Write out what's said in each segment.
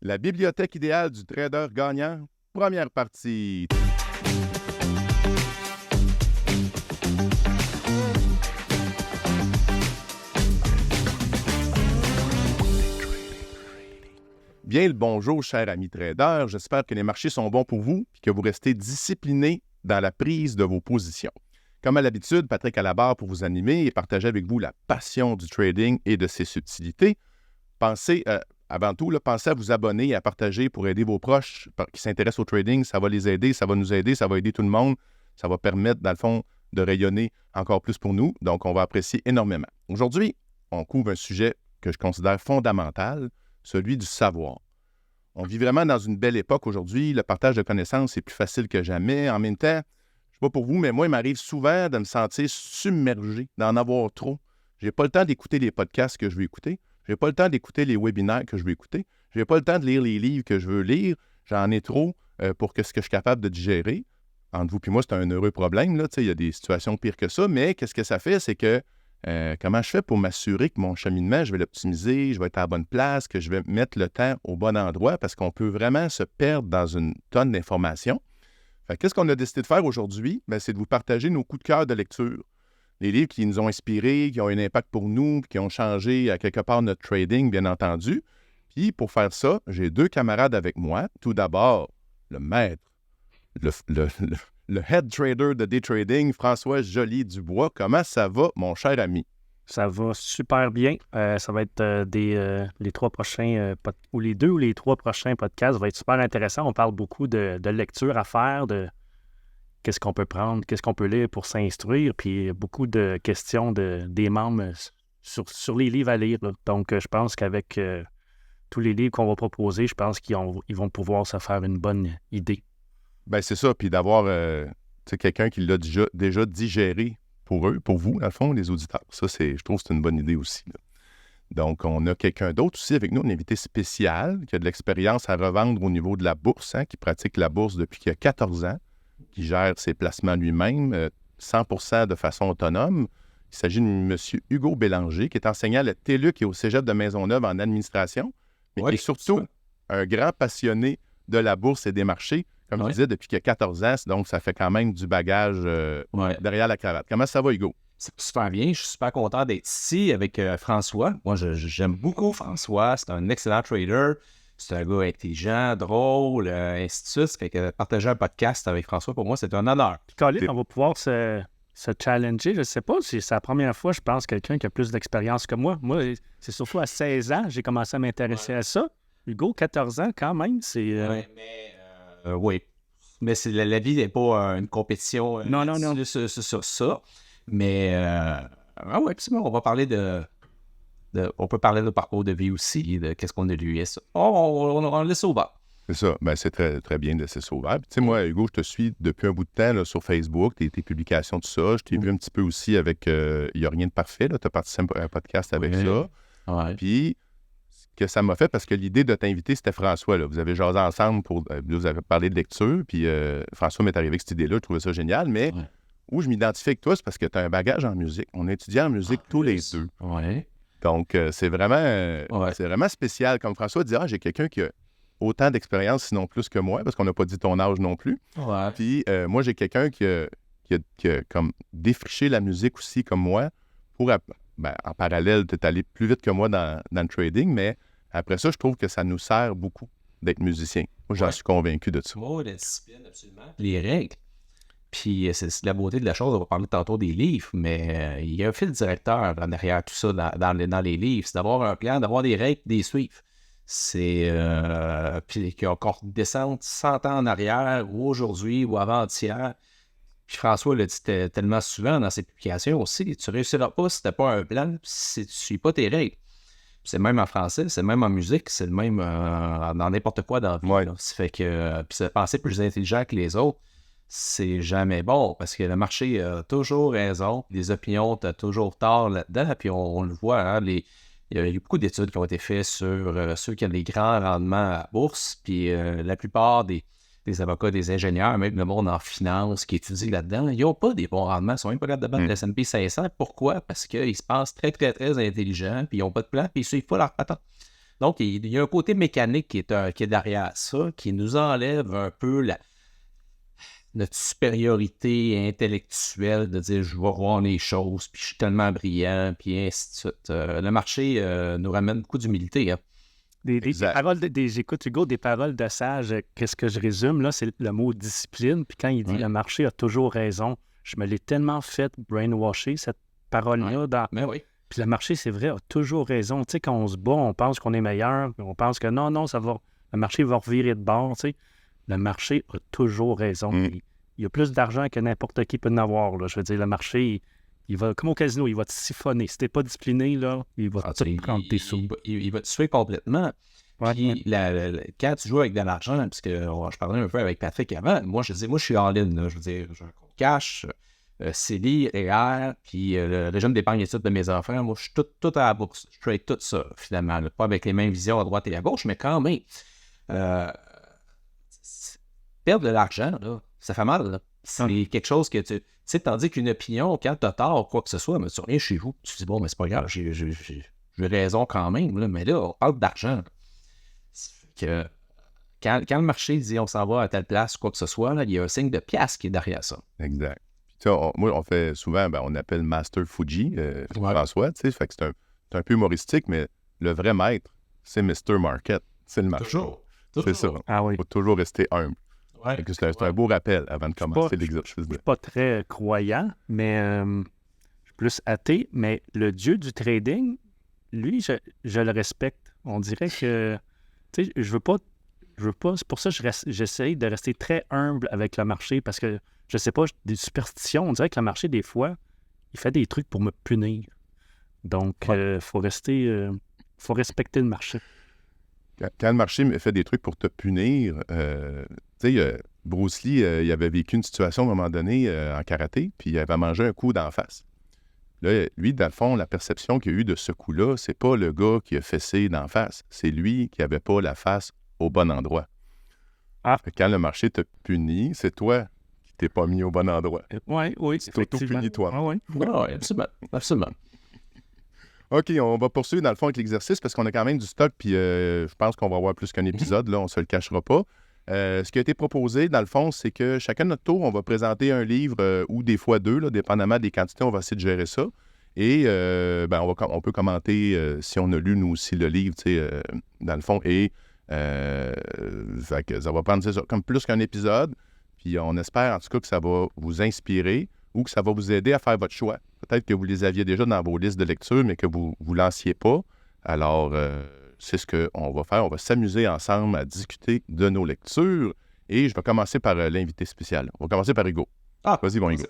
La bibliothèque idéale du trader gagnant, première partie. Bien le bonjour, cher ami trader. J'espère que les marchés sont bons pour vous et que vous restez discipliné dans la prise de vos positions. Comme à l'habitude, Patrick à la barre pour vous animer et partager avec vous la passion du trading et de ses subtilités. Pensez, avant tout, pensez à vous abonner et à partager pour aider vos proches qui s'intéressent au trading. Ça va les aider, ça va nous aider, ça va aider tout le monde. Ça va permettre, dans le fond, de rayonner encore plus pour nous. Donc, on va apprécier énormément. Aujourd'hui, on couvre un sujet que je considère fondamental, celui du savoir. On vit vraiment dans une belle époque aujourd'hui. Le partage de connaissances est plus facile que jamais. En même temps, je ne sais pas pour vous, mais moi, il m'arrive souvent de me sentir submergé, d'en avoir trop. Je n'ai pas le temps d'écouter les podcasts que je veux écouter. Je n'ai pas le temps d'écouter les webinaires que je veux écouter. Je n'ai pas le temps de lire les livres que je veux lire. J'en ai trop pour ce que je suis capable de digérer. Entre vous et moi, c'est un heureux problème. Là. Il y a des situations pires que ça. Mais qu'est-ce que ça fait? C'est que comment je fais pour m'assurer que mon cheminement, je vais l'optimiser, je vais être à la bonne place, que je vais mettre le temps au bon endroit parce qu'on peut vraiment se perdre dans une tonne d'informations. Qu'est-ce qu'on a décidé de faire aujourd'hui? Bien, c'est de vous partager nos coups de cœur de lecture. Les livres qui nous ont inspirés, qui ont eu un impact pour nous, qui ont changé à quelque part notre trading, bien entendu. Puis, pour faire ça, j'ai deux camarades avec moi. Tout d'abord, le maître, le head trader de day trading, François Joly-Dubois. Comment ça va, mon cher ami? Ça va super bien. Ça va être les trois prochains, ou les deux ou les trois prochains podcasts. Ça va être super intéressant. On parle beaucoup de lecture à faire, de qu'est-ce qu'on peut prendre, qu'est-ce qu'on peut lire pour s'instruire, puis beaucoup de questions des membres sur les livres à lire. Là. Donc, je pense qu'avec tous les livres qu'on va proposer, je pense qu'ils vont pouvoir se faire une bonne idée. Bien, c'est ça. Puis d'avoir quelqu'un qui l'a déjà digéré pour eux, pour vous, dans le fond, les auditeurs. Ça, je trouve que c'est une bonne idée aussi. Là. Donc, on a quelqu'un d'autre aussi avec nous, un invité spécial qui a de l'expérience à revendre au niveau de la bourse, qui pratique la bourse depuis qu'il y a 14 ans, qui gère ses placements lui-même, 100% de façon autonome. Il s'agit de M. Hugo Bélanger, qui est enseignant à la TELUC et au Cégep de Maisonneuve en administration, mais qui est surtout un grand passionné de la bourse et des marchés, comme je disais, depuis qu'il y a 14 ans. Donc, ça fait quand même du bagage derrière la cravate. Comment ça va, Hugo? C'est super bien. Je suis super content d'être ici avec François. Moi, j'aime beaucoup François. C'est un excellent trader. C'est un gars intelligent, drôle, ainsi de suite. Fait que partager un podcast avec François, pour moi, c'est un honneur. Colin, on va pouvoir se challenger. Je ne sais pas si c'est la première fois, je pense, quelqu'un qui a plus d'expérience que moi. Moi, c'est surtout à 16 ans, j'ai commencé à m'intéresser à ça. Hugo, 14 ans, quand même, c'est... Oui, mais la vie n'est pas une compétition non. sur ça. Mais, on va parler on peut parler de parcours de vie aussi, de qu'est-ce qu'on a lu et ça. On laisse ouvert. C'est ça. Ben, c'est très, très bien de laisser ça ouvert. Tu sais, moi, Hugo, je te suis depuis un bout de temps là, sur Facebook, tes publications, tout ça. Je t'ai vu un petit peu aussi avec Il n'y a rien de parfait. Tu as participé à un podcast avec ça. Ouais. Puis, que ça m'a fait, parce que l'idée de t'inviter, c'était François. Là. Vous avez jasé ensemble, vous avez parlé de lecture, puis François m'est arrivé avec cette idée-là, je trouvais ça génial, mais où je m'identifie avec toi, c'est parce que tu as un bagage en musique. On a étudié en musique tous les deux. Ouais. Donc, c'est vraiment spécial. Comme François dit, j'ai quelqu'un qui a autant d'expérience, sinon plus que moi, parce qu'on n'a pas dit ton âge non plus. Ouais. Puis, moi, j'ai quelqu'un qui a comme défriché la musique aussi, comme moi, pour... en parallèle, tu es allé plus vite que moi dans le trading, mais après ça, je trouve que ça nous sert beaucoup d'être musicien. Moi, j'en suis convaincu de ça. La discipline, absolument. Les règles. Puis, c'est la beauté de la chose. On va parler tantôt des livres, mais il y a un fil directeur derrière tout ça dans les livres. C'est d'avoir un plan, d'avoir des règles, des suivre. C'est... puis qu'on descende 100 ans en arrière, ou aujourd'hui, ou avant-hier. Puis François l'a dit tellement souvent dans ses publications aussi, tu ne réussiras pas si tu n'as pas un plan, si tu ne suis pas tes règles. C'est le même en français, c'est le même en musique, c'est le même dans n'importe quoi dans la vie. Ouais. Ça fait que puis se penser plus intelligent que les autres, c'est jamais bon, parce que le marché a toujours raison, les opinions, tu as toujours tort là-dedans, puis on le voit, hein, il y a eu beaucoup d'études qui ont été faites sur ceux qui ont des grands rendements à la bourse, puis la plupart des avocats, des ingénieurs, même le monde en finance qui étudie là-dedans, ils n'ont pas des bons rendements. Ils ne sont même pas capables de battre le S&P 500. Pourquoi? Parce qu'ils se pensent très, très, très intelligents, puis ils n'ont pas de plan, puis ils ne suivent pas leur patente. Donc, il y a un côté mécanique qui est derrière ça, qui nous enlève un peu notre supériorité intellectuelle de dire je vais voir les choses, puis je suis tellement brillant, puis ainsi de suite. Le marché nous ramène beaucoup d'humilité. Hein. Des paroles, écoute, Hugo, des paroles de sage, qu'est-ce que je résume, là, c'est le mot discipline. Puis quand il dit le marché a toujours raison, je me l'ai tellement fait brainwasher, cette parole-là. Mais oui. Puis le marché, c'est vrai, a toujours raison. Tu sais, quand on se bat, on pense qu'on est meilleur, on pense que non, le marché va revirer de bord, tu sais. Le marché a toujours raison. Il y a plus d'argent que n'importe qui peut en avoir, là. Je veux dire, le marché, il va, comme au casino, il va te siphonner. Si t'es pas discipliné, là, il va te prendre tes sous. Il va te tuer complètement. Puis, quand tu joues avec de l'argent, puisque je parlais un peu avec Patrick avant, moi, je suis all-in. Là, je veux dire, j'ai un compte cash, CELI, REER, puis le régime d'épargne études de mes enfants. Moi, je suis tout à la bourse. Je trade tout ça, finalement. Là. Pas avec les mêmes visions à droite et à gauche, mais quand même. Perdre de l'argent, là, ça fait mal. Là. C'est quelque chose que tu sais, tandis qu'une opinion, quand tu as tort ou quoi que ce soit, mais tu reviens chez vous, tu te dis, bon, mais c'est pas grave, j'ai raison quand même. Là, mais là, on parle d'argent. Que, quand le marché dit on s'en va à telle place, quoi que ce soit, là, il y a un signe de pièce qui est derrière ça. Exact. Moi, on fait souvent, on appelle Master Fuji, François, tu sais, fait que c'est un peu humoristique, mais le vrai maître, c'est Mr. Market, c'est le marché. Toujours. C'est ça. Ah oui. Il faut toujours rester humble. Ouais. C'est un beau rappel avant de commencer l'exercice. Je ne suis pas très croyant, mais je suis plus athée, mais le dieu du trading, lui, je le respecte. On dirait que, tu sais, je veux pas, c'est pour ça que j'essaye de rester très humble avec le marché, parce que, je sais pas, des superstitions, on dirait que le marché, des fois, il fait des trucs pour me punir. Donc, faut respecter le marché. Quand le marché me fait des trucs pour te punir, tu sais, Bruce Lee, il avait vécu une situation à un moment donné en karaté, puis il avait mangé un coup d'en face. Là, lui, dans le fond, la perception qu'il a eue de ce coup-là, c'est pas le gars qui a fessé d'en face, c'est lui qui avait pas la face au bon endroit. Quand le marché te punit, c'est toi qui t'es pas mis au bon endroit. Oui, c'est auto-puni toi. Oui, absolument. OK, on va poursuivre dans le fond avec l'exercice parce qu'on a quand même du stock, puis je pense qu'on va avoir plus qu'un épisode, là, on se le cachera pas. Ce qui a été proposé, dans le fond, c'est que chacun de notre tour, on va présenter un livre ou des fois deux, là, dépendamment des quantités, on va essayer de gérer ça. Et on peut commenter si on a lu, nous aussi, le livre, tu sais, dans le fond. Et ça va prendre ça comme plus qu'un épisode. Puis on espère, en tout cas, que ça va vous inspirer ou que ça va vous aider à faire votre choix. Peut-être que vous les aviez déjà dans vos listes de lecture, mais que vous ne lanciez pas. Alors, c'est ce qu'on va faire. On va s'amuser ensemble à discuter de nos lectures. Et je vais commencer par l'invité spécial. On va commencer par Hugo. Vas-y, bon Hugo.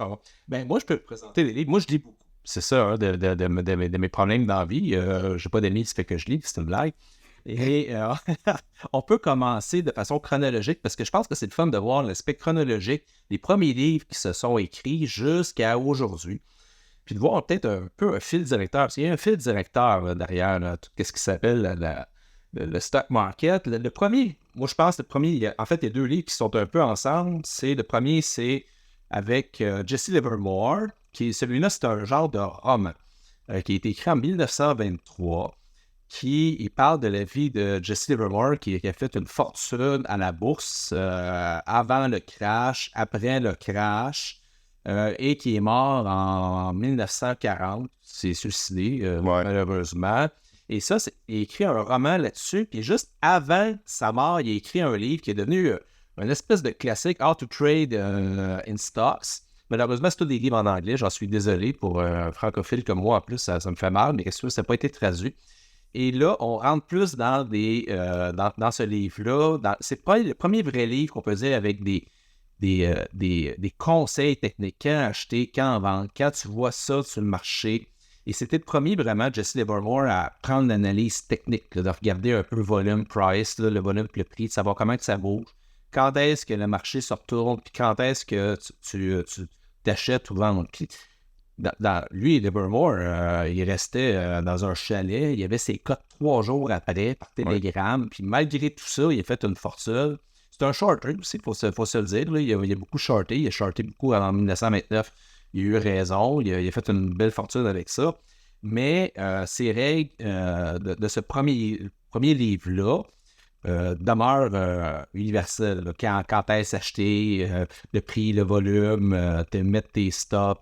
Moi, je peux présenter des livres. Moi, je lis beaucoup. C'est ça, hein, de mes problèmes dans la vie. Je n'ai pas d'amis, ça fait que je lis. C'est une blague. Et on peut commencer de façon chronologique parce que je pense que c'est le fun de voir l'aspect chronologique des premiers livres qui se sont écrits jusqu'à aujourd'hui. Puis de voir peut-être un peu un fil directeur. Parce qu'il y a un fil directeur là, derrière là, tout ce qui s'appelle le stock market. Le premier, moi je pense, en fait, il y a deux livres qui sont un peu ensemble. Le premier, c'est avec Jesse Livermore. Celui-là, c'est un genre de roman qui a été écrit en 1923. Il parle de la vie de Jesse Livermore qui a fait une fortune à la bourse avant le crash, après le crash. Et qui est mort en 1940. C'est suicidé, malheureusement. Et ça, il a écrit un roman là-dessus. Puis juste avant sa mort, il a écrit un livre qui est devenu une espèce de classique, How to Trade in Stocks. Malheureusement, c'est tous des livres en anglais. J'en suis désolé pour un francophile comme moi. En plus, ça me fait mal, mais ça n'a pas été traduit. Et là, on rentre plus dans ce livre-là. C'est pas le premier vrai livre qu'on peut dire avec des conseils techniques, quand acheter, quand vendre, quand tu vois ça sur le marché. Et c'était le premier vraiment, Jesse Livermore, à prendre l'analyse technique, là, de regarder un peu le volume price, là, le volume le prix, de savoir comment que ça bouge, quand est-ce que le marché se retourne, puis quand est-ce que tu t'achètes ou vends. Puis, lui, Livermore, il restait dans un chalet, il avait ses cotes 3 jours après, par télégramme, puis malgré tout ça, il a fait une fortune. C'est un shorter aussi, il faut se le dire. Là. Il a beaucoup shorté. Il a shorté beaucoup en 1929. Il a eu raison. Il a fait une belle fortune avec ça. Mais ces règles de ce premier premier livre-là demeure universel. Là. Quand est-ce acheter, le prix, le volume, mettre tes stops.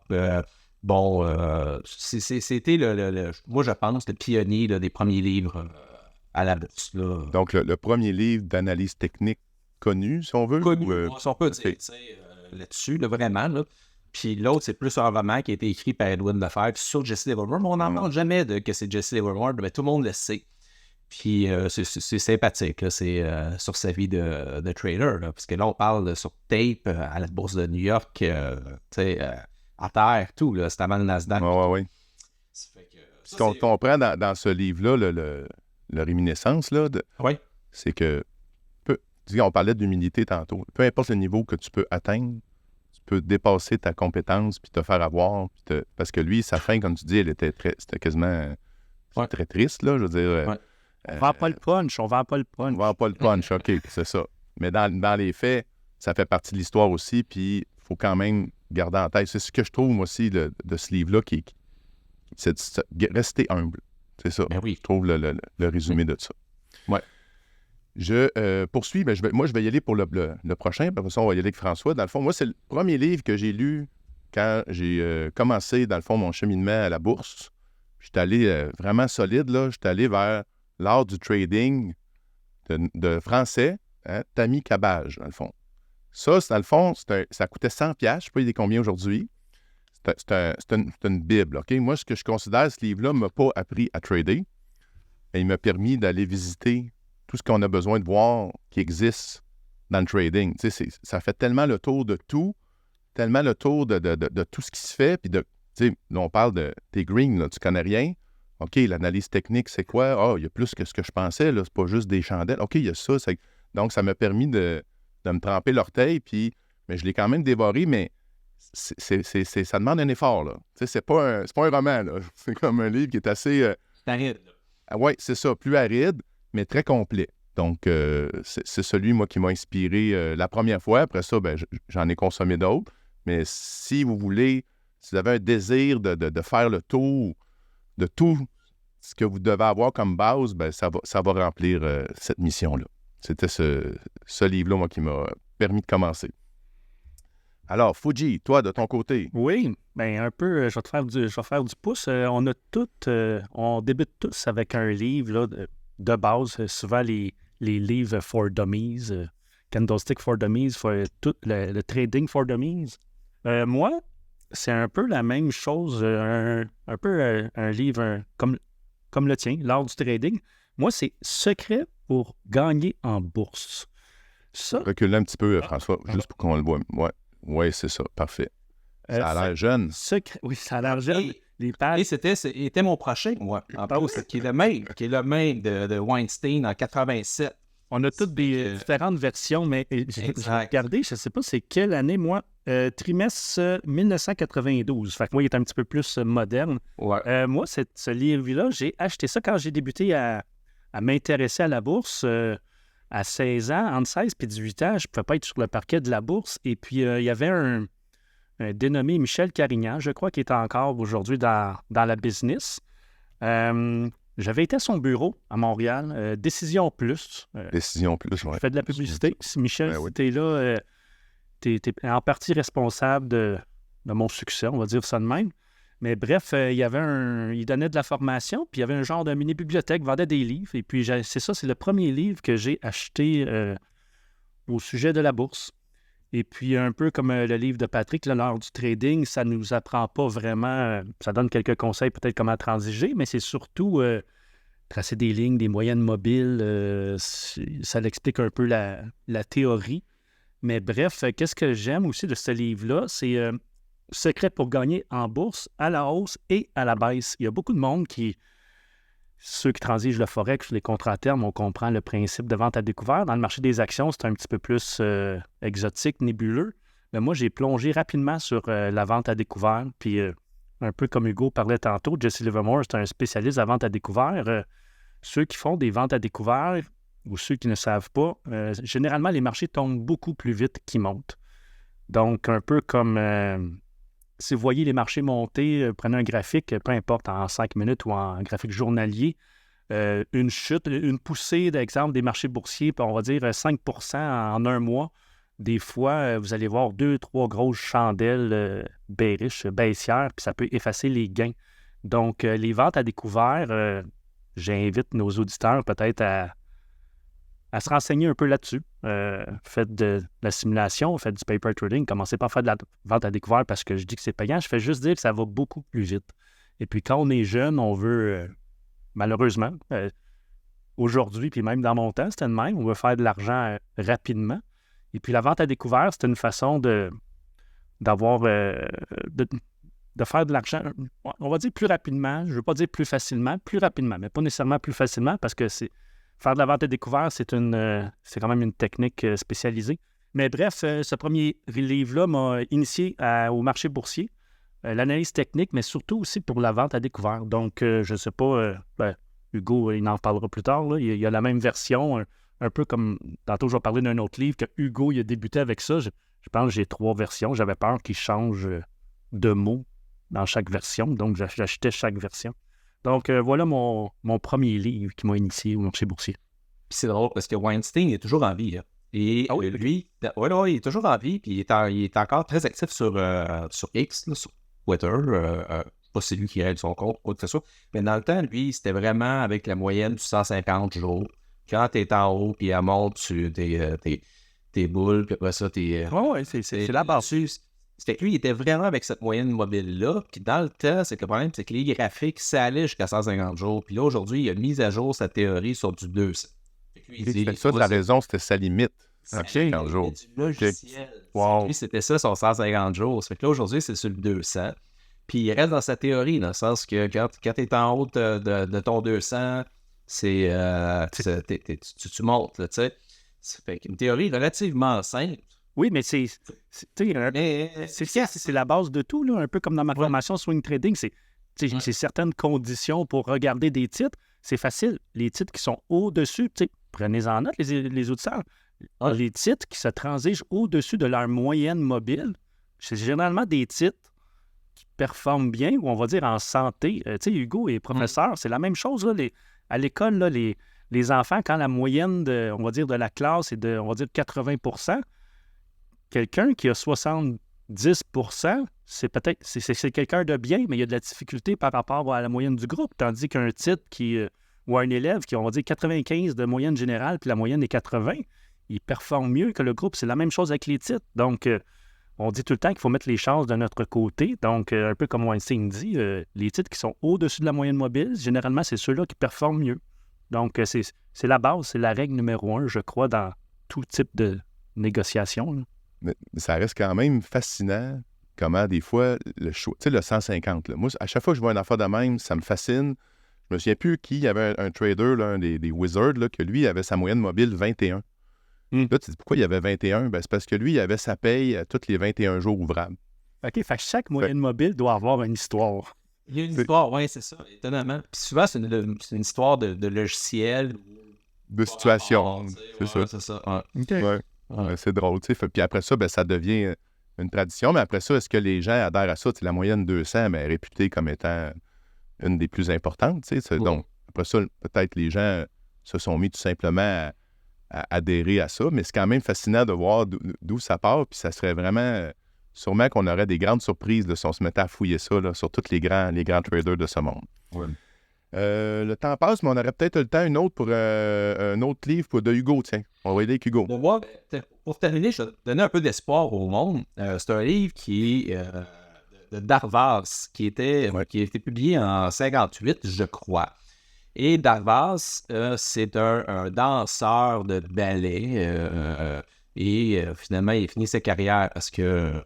C'était moi, je pense, le pionnier là, des premiers livres à la bourse. Là. Donc, le premier livre d'analyse technique connu, si on veut? Connu, si on peut dire, là-dessus, là, vraiment. Là. Puis l'autre, c'est plus un roman qui a été écrit par Edwin Lefebvre sur Jesse Livermore. Mais on n'en parle jamais que c'est Jesse Livermore, mais tout le monde le sait. Puis c'est sympathique, là, c'est sur sa vie de trader, là, parce que là, on parle sur tape à la bourse de New York, à terre, tout, là, c'est avant le Nasdaq. Oui. Ce qu'on comprend dans ce livre-là, le Réminiscence, là, c'est que, on parlait d'humilité tantôt, peu importe le niveau que tu peux atteindre, tu peux dépasser ta compétence puis te faire avoir. Parce que lui, sa fin, comme tu dis, c'était quasiment très triste, là, je veux dire. On vend pas le punch. On vend pas le punch, OK, c'est ça. Mais dans les faits, ça fait partie de l'histoire aussi, puis il faut quand même garder en tête. C'est ce que je trouve, moi aussi, de ce livre-là, c'est rester humble. C'est ça. Ben oui. Je trouve le résumé de ça. Ouais. Je poursuis. Ben, je vais y aller pour le prochain. Après ça, on va y aller avec François. Dans le fond, moi, c'est le premier livre que j'ai lu quand j'ai commencé, dans le fond, mon cheminement à la bourse. J'étais allé vraiment solide, là. J'étais allé vers l'art du trading de français, hein, Tammy Cabage, dans le fond. Ça, dans le fond, ça coûtait 100$. Je ne sais pas il est combien aujourd'hui. C'est une Bible, OK? Moi, ce que je considère, ce livre-là ne m'a pas appris à trader. Mais il m'a permis d'aller visiter tout ce qu'on a besoin de voir qui existe dans le trading. Tu sais, ça fait tellement le tour de tout, tellement le tour de tout ce qui se fait. Puis tu sais, là, on parle de tes greens, là, tu connais rien. OK, l'analyse technique, c'est quoi? Ah, il y a plus que ce que je pensais, là, c'est pas juste des chandelles. OK, il y a ça. Donc, ça m'a permis de me tremper l'orteil, mais je l'ai quand même dévoré, mais ça demande un effort, là. Tu sais, c'est pas un roman, là. C'est comme un livre qui est assez... aride. Oui, c'est ça, plus aride, mais très complet. Donc, c'est celui, moi, qui m'a inspiré la première fois. Après ça, ben, j'en ai consommé d'autres. Mais si vous voulez, si vous avez un désir de faire le tour de tout ce que vous devez avoir comme base, ben, ça va remplir cette mission-là. C'était ce livre-là, moi, qui m'a permis de commencer. Alors, Fuji, toi, de ton côté. Oui, bien un peu, je vais faire du pouce. On débute tous avec un livre là, de base, souvent les livres for dummies, Candlestick for dummies, le trading for dummies. Moi, c'est un peu la même chose, un peu un livre comme le tien, l'art du trading. Moi, c'est Secret pour gagner en bourse. Ça... Recule un petit peu, François, juste pour qu'on le voit. Oui, c'est ça. Parfait. Ça a l'air jeune. Oui, ça a l'air jeune. Les pages... Et c'était mon prochain, moi, en plus, qui est le même de Weinstein en 87. On a toutes des différentes versions, mais j'ai regardé, je ne sais pas c'est quelle année, moi, trimestre 1992. Fait que moi, il est un petit peu plus moderne. Ouais. Moi, ce livre-là, j'ai acheté ça quand j'ai débuté à m'intéresser à la bourse. À 16 ans, entre 16 et 18 ans, je ne pouvais pas être sur le parquet de la bourse. Et puis, il y avait un dénommé Michel Carignan, je crois, qui est encore aujourd'hui dans la business. J'avais été à son bureau à Montréal, Décision Plus. Décision Plus, oui. Je fais de la publicité. Michel, tu es là, tu es en partie responsable de mon succès, on va dire ça de même. Mais bref, il donnait de la formation, puis il y avait un genre de mini-bibliothèque, vendait des livres. Et puis, c'est le premier livre que j'ai acheté au sujet de la bourse. Et puis, un peu comme le livre de Patrick, l'art du trading, ça ne nous apprend pas vraiment, ça donne quelques conseils peut-être comment transiger, mais c'est surtout tracer des lignes, des moyennes mobiles, ça l'explique un peu la théorie. Mais bref, qu'est-ce que j'aime aussi de ce livre-là, c'est Secret pour gagner en bourse, à la hausse et à la baisse. Il y a beaucoup de monde ceux qui transigent le forex, les contrats à terme, on comprend le principe de vente à découvert. Dans le marché des actions, c'est un petit peu plus exotique, nébuleux. Mais moi, j'ai plongé rapidement sur la vente à découvert. Puis, un peu comme Hugo parlait tantôt, Jesse Livermore, c'est un spécialiste de la vente à découvert. Ceux qui font des ventes à découvert ou ceux qui ne savent pas, généralement, les marchés tombent beaucoup plus vite qu'ils montent. Donc, un peu comme... si vous voyez les marchés monter, prenez un graphique, peu importe, en 5 minutes ou en graphique journalier, une chute, une poussée, d'exemple, des marchés boursiers, puis on va dire 5% en un mois, des fois, vous allez voir 2-3 grosses chandelles bearish, baissières, puis ça peut effacer les gains. Donc, les ventes à découvert, j'invite nos auditeurs peut-être à se renseigner un peu là-dessus. Faites de la simulation, faites du paper trading, commencez pas à faire de la vente à découvert parce que je dis que c'est payant, je fais juste dire que ça va beaucoup plus vite. Et puis quand on est jeune, on veut, malheureusement, aujourd'hui, puis même dans mon temps, c'était le même, on veut faire de l'argent rapidement. Et puis la vente à découvert, c'est une façon de faire de l'argent, on va dire plus rapidement, je ne veux pas dire plus facilement, plus rapidement, mais pas nécessairement plus facilement parce que faire de la vente à découvert, c'est quand même une technique spécialisée. Mais bref, ce premier livre-là m'a initié au marché boursier, l'analyse technique, mais surtout aussi pour la vente à découvert. Donc, je ne sais pas, Hugo, il en parlera plus tard, là. Il y a la même version, un peu comme, tantôt je vais parler d'un autre livre, que Hugo, il a débuté avec ça. Je pense que j'ai 3 versions. J'avais peur qu'il change de mots dans chaque version, donc j'achetais chaque version. Donc, voilà mon premier livre qui m'a initié au marché boursier. Puis c'est drôle parce que Weinstein est toujours en vie. Hein. Et lui, il est toujours en vie, puis il est encore très actif sur X, là, sur Twitter. Pas c'est lui qui règle son compte, quoi que ce soit. Mais dans le temps, lui, c'était vraiment avec la moyenne du 150 jours. Quand tu es en haut, puis elle monte sur tes boules, puis après ça, c'est la base. C'était que lui, il était vraiment avec cette moyenne mobile-là. Puis dans le temps, c'est que le problème, c'est que les graphiques, ça allait jusqu'à 150 jours. Puis là, aujourd'hui, il a mis à jour sa théorie sur du 200. C'était ça, la raison, c'était sa limite. 150 jours. Du logiciel. Wow. Lui, c'était ça, son 150 jours. Ça fait que là, aujourd'hui, c'est sur le 200. Puis il reste dans sa théorie, dans le sens que quand tu es en haut de ton 200, tu montes, tu sais. Ça fait qu'une théorie relativement simple. Oui, mais c'est la base de tout, là, un peu comme dans ma formation swing trading. C'est certaines conditions pour regarder des titres. C'est facile. Les titres qui sont au-dessus, prenez-en note, les auditeurs. Les titres qui se transigent au-dessus de leur moyenne mobile, c'est généralement des titres qui performent bien, ou on va dire en santé. Hugo est professeur, c'est la même chose. Là, à l'école, là, les enfants, quand la moyenne on va dire, de la classe est de, on va dire, 80%, quelqu'un qui a 70%, c'est quelqu'un de bien, mais il y a de la difficulté par rapport à la moyenne du groupe. Tandis qu'un titre ou un élève qui a, on va dire, 95 de moyenne générale, puis la moyenne est 80, il performe mieux que le groupe. C'est la même chose avec les titres. Donc, on dit tout le temps qu'il faut mettre les chances de notre côté. Donc, un peu comme Weinstein dit, les titres qui sont au-dessus de la moyenne mobile, généralement, c'est ceux-là qui performent mieux. Donc, c'est la base, c'est la règle numéro 1, je crois, dans tout type de négociation, là. Mais ça reste quand même fascinant comment des fois le choix, tu sais, le 150, là, moi, à chaque fois que je vois une affaire de même, ça me fascine. Je me souviens plus qui, il y avait un trader, là, un des wizards, là, que lui avait sa moyenne mobile 21. Là, tu te dis pourquoi il y avait 21? Ben, c'est parce que lui, il avait sa paye à tous les 21 jours ouvrables. OK, fait que chaque moyenne mobile doit avoir une histoire. Il y a une histoire, oui, c'est ça, étonnamment. Puis souvent, c'est une histoire de logiciel. De situation, c'est ça. C'est ça. Ouais. OK. Ouais, c'est drôle, tu sais. Puis après ça, ben, ça devient une tradition. Mais après ça, est-ce que les gens adhèrent à ça? T'sais, la moyenne 200 est réputée comme étant une des plus importantes, tu sais. Donc, après ça, peut-être les gens se sont mis tout simplement à adhérer à ça. Mais c'est quand même fascinant de voir d'où ça part. Puis ça serait vraiment... sûrement qu'on aurait des grandes surprises là, si on se mettait à fouiller ça là, sur tous les grands traders de ce monde. Ouais. Le temps passe, mais on aurait peut-être le temps un autre livre de Hugo, tiens. On va aider avec Hugo. Pour terminer, je vais donner un peu d'espoir au monde. C'est un livre qui est de Darvas, qui a été publié en 58, je crois. Et Darvas, c'est un danseur de ballet. Finalement, il a fini sa carrière parce que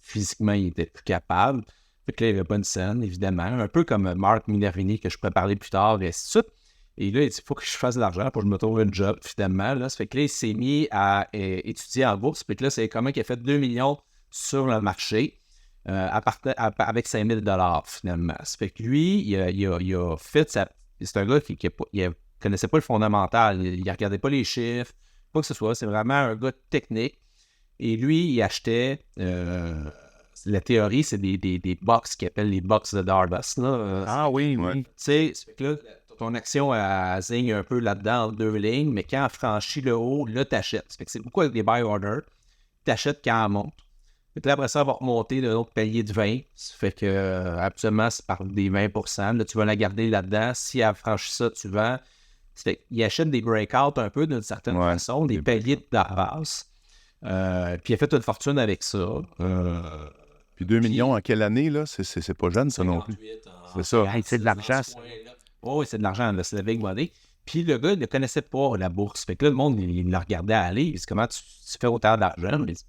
physiquement, il était plus capable. Fait que là, il n'y avait pas une scène, évidemment. Un peu comme Marc Minervini, que je pourrais parler plus tard, et ainsi de suite. Et là, il dit, il faut que je fasse de l'argent pour que je me trouve un job, finalement. Là. Ça fait que là, il s'est mis à étudier en bourse. Puis là, c'est comment qu'il a fait 2 millions sur le marché avec 5 000 $, finalement. Ça fait que lui, il a fait sa... C'est un gars qui ne connaissait pas le fondamental. Il ne regardait pas les chiffres, quoi que ce soit. C'est vraiment un gars technique. Et lui, il achetait... la théorie, c'est des box qu'ils appellent les box de Darvas. Ah oui. Tu sais, c'est que là, ton action, elle zigne un peu là-dedans, en 2 lignes, mais quand elle franchit le haut, là, t'achètes. Ça fait que c'est beaucoup avec des buy orders. T'achètes quand elle monte. Puis là, après ça, elle va remonter d'un autre palier de 20. Ça fait que, absolument, c'est par des 20%. Là, tu vas la garder là-dedans. Si elle franchit ça, tu vends. Ça fait qu'il achète des breakouts un peu d'une certaine façon, des paliers de base. Puis il a fait une fortune avec ça. Puis 2 millions en quelle année, là? C'est pas jeune, ça non plus. C'est ça. Hey, c'est de l'argent, ça. Oui, c'est de l'argent, là, c'est la big money. Puis le gars, il ne connaissait pas la bourse. Fait que là, le monde, il le regardait aller. Il dit, comment tu fais autant d'argent? Il dit,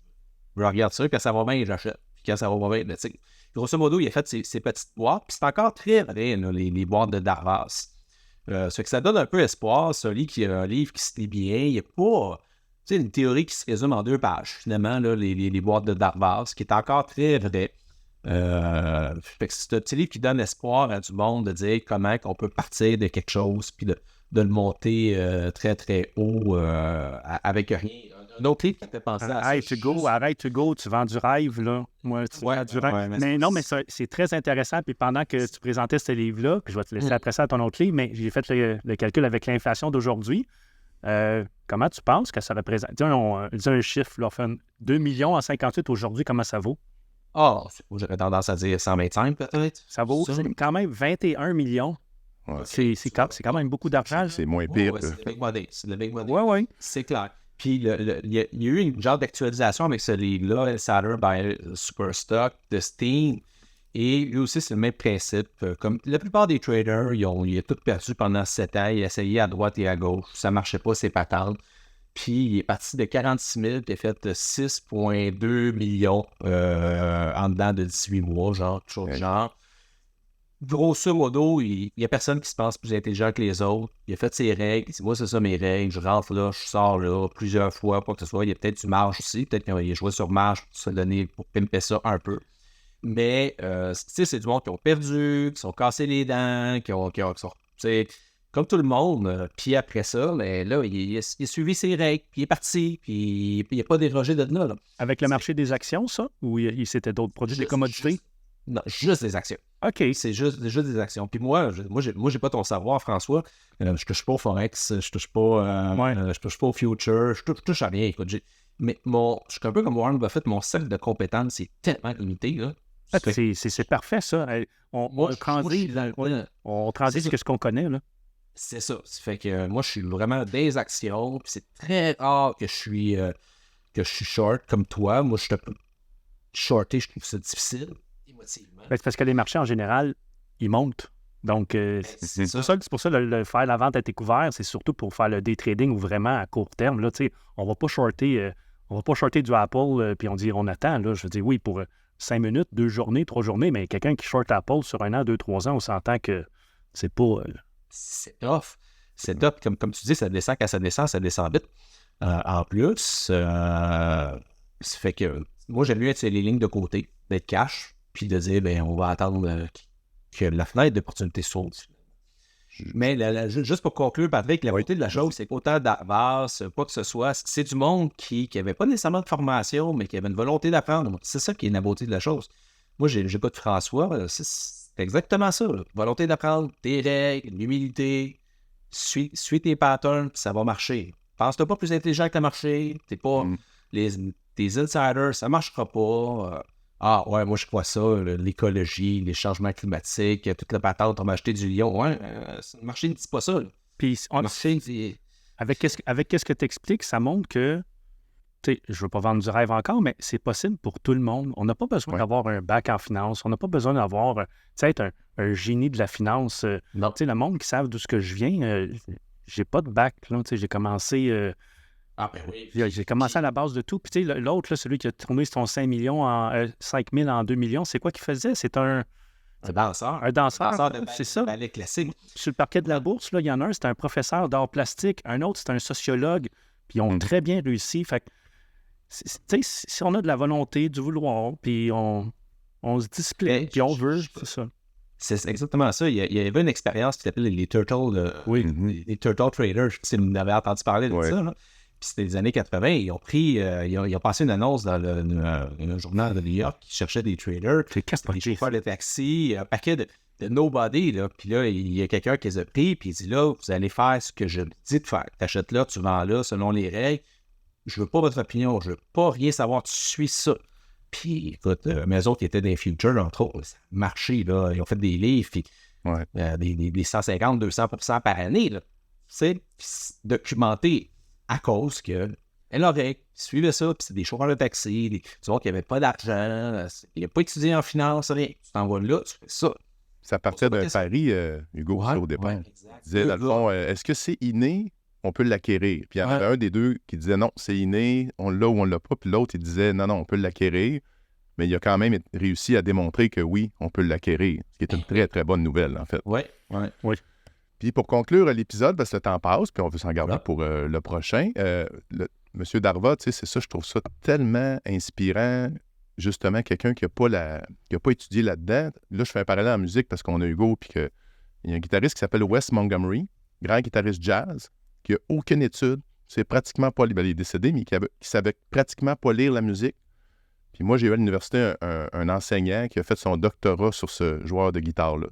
je regarde ça, quand ça va bien, j'achète. Puis quand ça va pas bien, tu sais. Grosso modo, il a fait ses petites boîtes. Puis c'est encore très vrai, là, les boîtes de Darvas. Ça fait que ça donne un peu espoir. Sully, qui a un livre qui se lit bien. Il n'y a pas... Tu sais, une théorie qui se résume en 2 pages, finalement, là, les boîtes de Darvas, qui est encore très vrai. Fait que c'est un petit livre qui donne espoir à du monde de dire comment on peut partir de quelque chose puis de le monter très très haut avec rien. Un autre livre qui fait penser à ça. Arrête to go, tu vends du rêve, là. Moi, tu vends du rêve. Mais non, mais c'est très intéressant. Puis pendant que tu présentais ce livre-là, puis je vais te laisser après ça à ton autre livre, mais j'ai fait le calcul avec l'inflation d'aujourd'hui. Comment tu penses que ça représente? Dis un chiffre, là, 2 millions en 58 aujourd'hui, comment ça vaut? J'aurais tendance à dire 125 peut-être. Ça vaut quand même 21 millions. Ouais. C'est quand même beaucoup d'argent. C'est moins pire. C'est le big money. C'est le big money. Oui. C'est clair. Puis il y a eu une genre d'actualisation avec ce livre-là, Insider by Superstock de Steam. Et lui aussi, c'est le même principe. Comme la plupart des traders, il a tout perdu pendant 7 ans. Il a essayé à droite et à gauche. Ça ne marchait pas, ses patentes. Puis il est parti de 46 000, puis il a fait 6,2 millions en dedans de 18 mois, genre, quelque chose de genre. Grosso modo, il n'y a personne qui se pense plus intelligent que les autres. Il a fait ses règles. Il dit, moi, c'est ça mes règles. Je rentre là, je sors là, plusieurs fois, quoi que ce soit. Il y a peut-être du marge aussi. Peut-être qu'il a joué sur marge pour se donner, pour pimper ça un peu. Mais, tu sais, c'est du monde qui ont perdu, qui sont cassés les dents, qui sont, comme tout le monde. Puis après ça, mais là, il a suivi ses règles, puis il est parti, puis il n'a pas dérogé de là. Avec le marché des actions, ça? Ou c'était d'autres produits, des commodités? Non, juste des actions. OK. C'est juste des actions. Puis moi, j'ai pas ton savoir, François. Je touche pas au Forex, je touche pas, je touche pas au Future, je touche à rien. Écoute, mais je suis un peu comme Warren Buffett, mon cercle de compétences est tellement limité, là. C'est parfait, ça. On transige ce qu'on connaît, là. C'est ça. Ça fait que moi, je suis vraiment des actions. Puis c'est très rare que je suis short comme toi. Moi, je te shorter, je trouve ça difficile émotivement. C'est parce que les marchés, en général, ils montent. Donc, c'est pour ça le faire la vente à découvert, c'est surtout pour faire le day trading ou vraiment à court terme. Là, on ne va pas shorter du Apple puis on dit on attend. Là, je veux dire, oui, pour 5 minutes, 2 journées, 3 journées, mais quelqu'un qui short Apple sur 1 an, 2, 3 ans, on s'entend que c'est pas... C'est tough. C'est tough. Comme tu dis, ça descend quand ça descend vite. En plus, ça fait que moi, j'aime mieux être sur les lignes de côté, d'être cash, puis de dire, on va attendre que la fenêtre d'opportunité saute. Mais juste pour conclure, Patrick, la vérité de la chose, c'est qu'autant d'avance, quoi que ce soit, c'est du monde qui n'avait pas nécessairement de formation, mais qui avait une volonté d'apprendre. C'est ça qui est la beauté de la chose. Moi, j'ai pas de François, c'est exactement ça. Là. Volonté d'apprendre, tes règles, l'humilité, suis tes patterns, puis ça va marcher. Pense-toi pas plus intelligent que le marché, t'es pas tes insiders, ça marchera pas. Moi je crois ça, l'écologie, les changements climatiques, toute la patente, on m'a acheté du lion. Le marché ne dit pas ça. Là. Puis avec qu'est-ce que tu expliques, ça montre que, je ne veux pas vendre du rêve encore, mais c'est possible pour tout le monde. On n'a pas besoin d'avoir un bac en finance, on n'a pas besoin d'avoir être un génie de la finance. Le monde qui savent d'où ce que je viens, j'ai pas de bac. Là, j'ai commencé... J'ai commencé à la base de tout. Puis l'autre, là, celui qui a tourné son 5 000 en 2 millions, c'est quoi qu'il faisait? C'est un danseur. Un danseur, de c'est ça. ballet classique. Sur le parquet de la bourse, là, il y en a un, c'est un professeur d'art plastique. Un autre, c'est un sociologue. Puis ils ont très bien réussi. Fait que, si on a de la volonté, du vouloir, puis on se discipline, puis on veut, c'est ça. C'est exactement ça. Il y avait une expérience qui s'appelle les Turtle... les Turtle Traders. Je sais si vous avez entendu parler de ça, là. Puis c'était les années 80, ils ont passé une annonce dans un journal de New York qui cherchait des traders, des chauffeurs de taxi, un paquet de... de nobody, là. Puis là, il y a quelqu'un qui les a pris, puis il dit là, vous allez faire ce que je me dis de faire. T'achètes là, tu vends là, selon les règles. Je veux pas votre opinion, je veux pas rien savoir, tu suis ça. Puis, écoute, mais eux autres qui étaient des futures, entre autres, ça a marché, là. Ils ont fait des livres, puis des 150-200% par année, là. C'est documenté à cause que elle aurait suivi ça, puis c'est des chauffeurs de taxi, tu vois qu'il n'y avait pas d'argent, il n'a pas étudié en finance, rien. Tu t'en vas là, tu fais ça. Ça partait d'un pari, Hugo, ça, au départ. Il disait, dans le fond, est-ce que c'est inné? On peut l'acquérir. Puis il y en avait un des deux qui disait non, c'est inné, on l'a ou on l'a pas. Puis l'autre, il disait non, on peut l'acquérir. Mais il a quand même réussi à démontrer que oui, on peut l'acquérir. Ce qui est une très, très bonne nouvelle, en fait. Oui. Puis pour conclure l'épisode, parce que le temps passe, puis on veut s'en garder pour le prochain, M. Darvas, tu sais, c'est ça, je trouve ça tellement inspirant. Justement, quelqu'un qui n'a pas étudié là-dedans. Là, je fais un parallèle en musique parce qu'on a Hugo, puis il y a un guitariste qui s'appelle Wes Montgomery, grand guitariste jazz, qui n'a aucune étude. C'est pratiquement pas... il est décédé, mais qui savait pratiquement pas lire la musique. Puis moi, j'ai eu à l'université un enseignant qui a fait son doctorat sur ce joueur de guitare-là,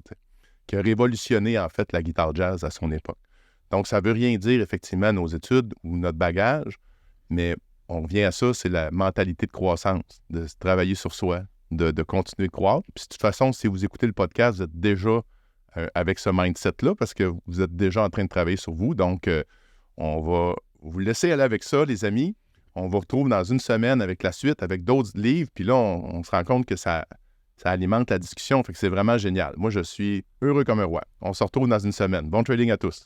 qui a révolutionné, en fait, la guitare jazz à son époque. Donc, ça ne veut rien dire, effectivement, nos études ou notre bagage, mais on revient à ça, c'est la mentalité de croissance, de travailler sur soi, de continuer de croître. Puis, de toute façon, si vous écoutez le podcast, vous êtes déjà avec ce mindset-là parce que vous êtes déjà en train de travailler sur vous. Donc, on va vous laisser aller avec ça, les amis. On vous retrouve dans une semaine avec la suite, avec d'autres livres. Puis là, on se rend compte que ça alimente la discussion. Fait que c'est vraiment génial. Moi, je suis heureux comme un roi. On se retrouve dans une semaine. Bon trading à tous.